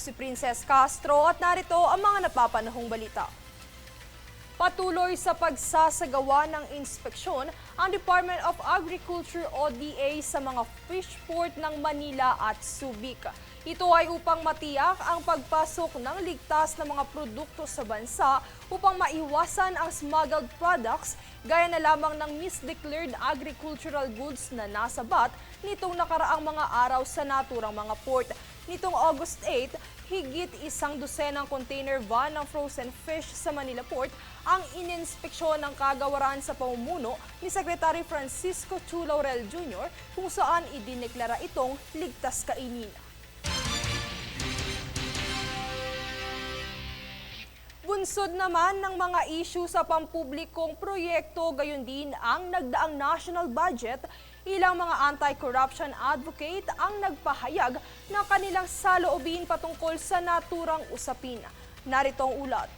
si Princess Castro at narito ang mga napapanahong balita. Patuloy sa pagsasagawa ng inspeksyon ang Department of Agriculture ODA sa mga fish port ng Manila at Subic. Ito ay upang matiyak ang pagpasok ng ligtas na mga produkto sa bansa upang maiwasan ang smuggled products gaya na lamang ng misdeclared agricultural goods na nasabat nitong nakaraang mga araw sa naturang mga port. Nitong August 8, higit 100 container van ng frozen fish sa Manila Port ang ininspeksyon ng kagawaran sa pamumuno ni Secretary Francisco Chu Laurel Jr. kung saan idineklara itong ligtas kainin. Bunsod naman ng mga issue sa pampublikong proyekto, gayon din ang nagdaang national budget, ilang mga anti-corruption advocate ang nagpahayag ng kanilang saloobin patungkol sa naturang usapin. Narito ang ulat.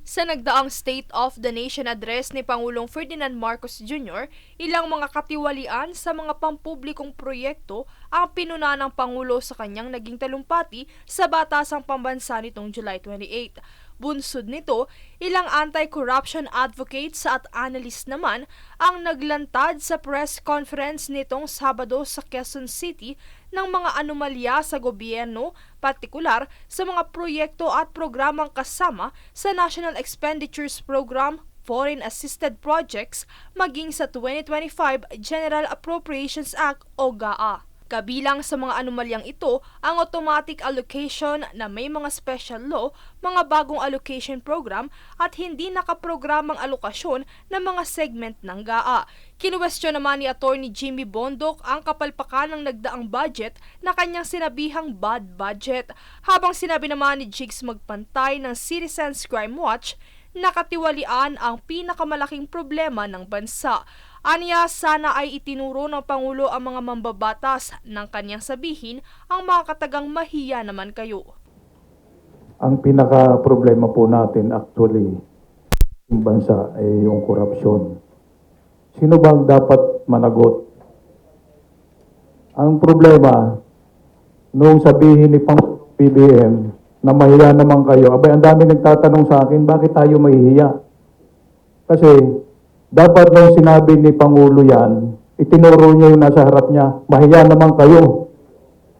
Sa nagdaang State of the Nation address ni Pangulong Ferdinand Marcos Jr., ilang mga katiwalian sa mga pampublikong proyekto ang pinuna ng Pangulo sa kanyang naging talumpati sa Batasang Pambansa nitong July 28. Bunsod nito, ilang anti-corruption advocates at analysts naman ang naglantad sa press conference nitong Sabado sa Quezon City ng mga anomalya sa gobyerno, partikular sa mga proyekto at programang kasama sa National Expenditures Program, Foreign Assisted Projects, maging sa 2025 General Appropriations Act o GAA. Kabilang sa mga anomalyang ito ang automatic allocation na may mga special law, mga bagong allocation program at hindi nakaprogramang alokasyon ng mga segment ng GAA. Kinuwestiyon naman ni Attorney Jimmy Bondoc ang kapalpakan ng nagdaang budget na kanyang sinabihang bad budget. Habang sinabi naman ni Jigs Magpantay ng Citizens Crime Watch, nakatiwalian ang pinakamalaking problema ng bansa. Aniya, sana ay itinuro ng Pangulo ang mga mambabatas ng kanyang sabihin ang mga katagang mahiya naman kayo. Ang pinaka-problema po natin actually yung bansa ay yung korupsyon. Sino bang dapat managot? Ang problema, nung sabihin ni Pang PBM na mahiya naman kayo, abay ang dami nagtatanong sa akin, bakit tayo mahihiya? Kasi dapat nung sinabi ni Pangulo yan, itinuro niya yung nasa harap niya, mahiya naman kayo.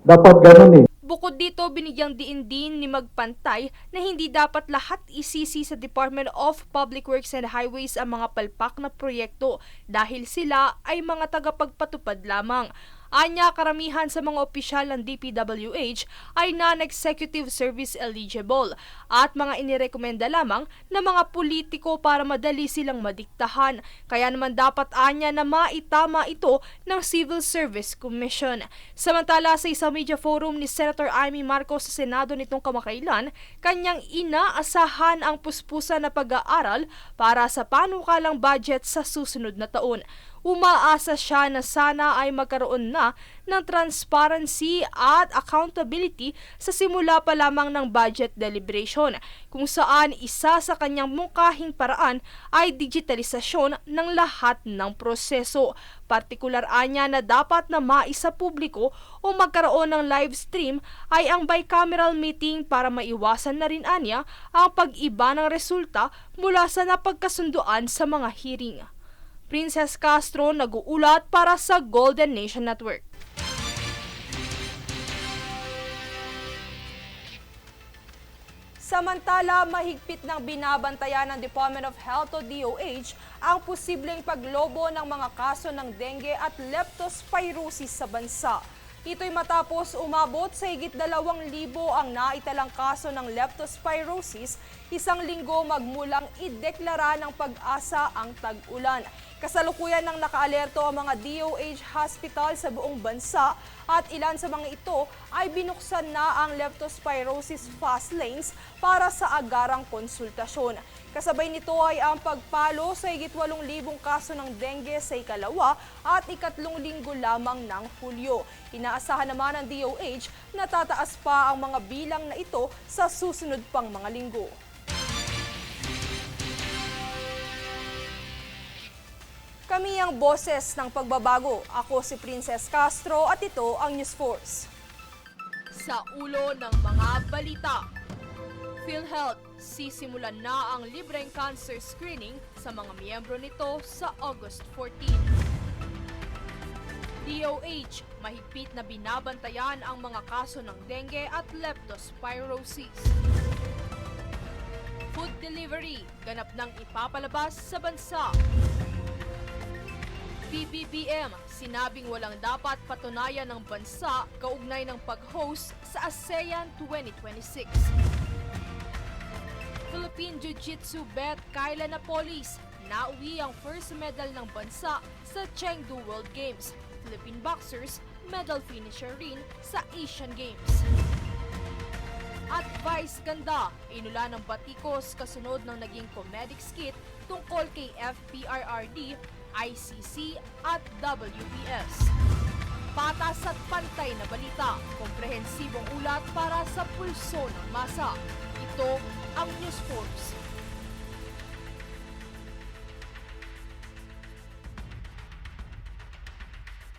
Dapat ganun eh. Bukod dito, binigyang diin din ni Magpantay na hindi dapat lahat isisi sa Department of Public Works and Highways ang mga palpak na proyekto dahil sila ay mga tagapagpatupad lamang. Anya, karamihan sa mga opisyal ng DPWH ay non-executive service eligible at mga inirekomenda lamang ng mga politiko para madali silang madiktahan. Kaya naman dapat anya na maitama ito ng Civil Service Commission. Samantala, sa isang media forum ni Senator Amy Marcos sa Senado nitong kamakailan, kanyang inaasahan ang puspusan na pag-aaral para sa panukalang budget sa susunod na taon. Umaasa siya na sana ay magkaroon na ng transparency at accountability sa simula pa lamang ng budget deliberation, kung saan isa sa kanyang mungkahing paraan ay digitalisasyon ng lahat ng proseso. Partikular anya na dapat na maisa publiko o magkaroon ng live stream ay ang bicameral meeting para maiwasan na rin anya ang pag-iba ng resulta mula sa napagkasunduan sa mga hearing. Princess Castro, nag-uulat para sa Golden Nation Network. Samantala, mahigpit ng binabantayan ng Department of Health o DOH ang posibleng paglobo ng mga kaso ng dengue at leptospirosis sa bansa. Ito'y matapos umabot sa higit 2,000 ang naitalang kaso ng leptospirosis, isang linggo magmulang ideklara ng Pag-asa ang tag-ulan. Kasalukuyan ng nakaalerto ang mga DOH hospital sa buong bansa at ilan sa mga ito ay binuksan na ang leptospirosis fast lanes para sa agarang konsultasyon. Kasabay nito ay ang pagpalo sa higit 8,000 kaso ng dengue sa ikalawa at ikatlong linggo lamang ng Hulyo. Inaasahan naman ng DOH na tataas pa ang mga bilang na ito sa susunod pang mga linggo. Kami ang boses ng pagbabago. Ako si Princess Castro at ito ang News Force. Sa ulo ng mga balita. PhilHealth, sisimulan na ang libreng cancer screening sa mga miyembro nito sa August 14. DOH, mahigpit na binabantayan ang mga kaso ng dengue at leptospirosis. Food delivery, ganap nang ipapalabas sa bansa. PBBM, sinabing walang dapat patunayan ng bansa kaugnay ng pag-host sa ASEAN 2026. Philippine Jiu-Jitsu bet Kyla Napolis, nauwi ang first medal ng bansa sa Chengdu World Games. Philippine boxers, medal finisher rin sa Asian Games. At Vice Ganda, inula ng batikos kasunod ng naging comedic skit tungkol kay FPRRD, ICC at WBS. Patas at pantay na balita, komprehensibong ulat para sa pulso ng masa. Ito ang News Force.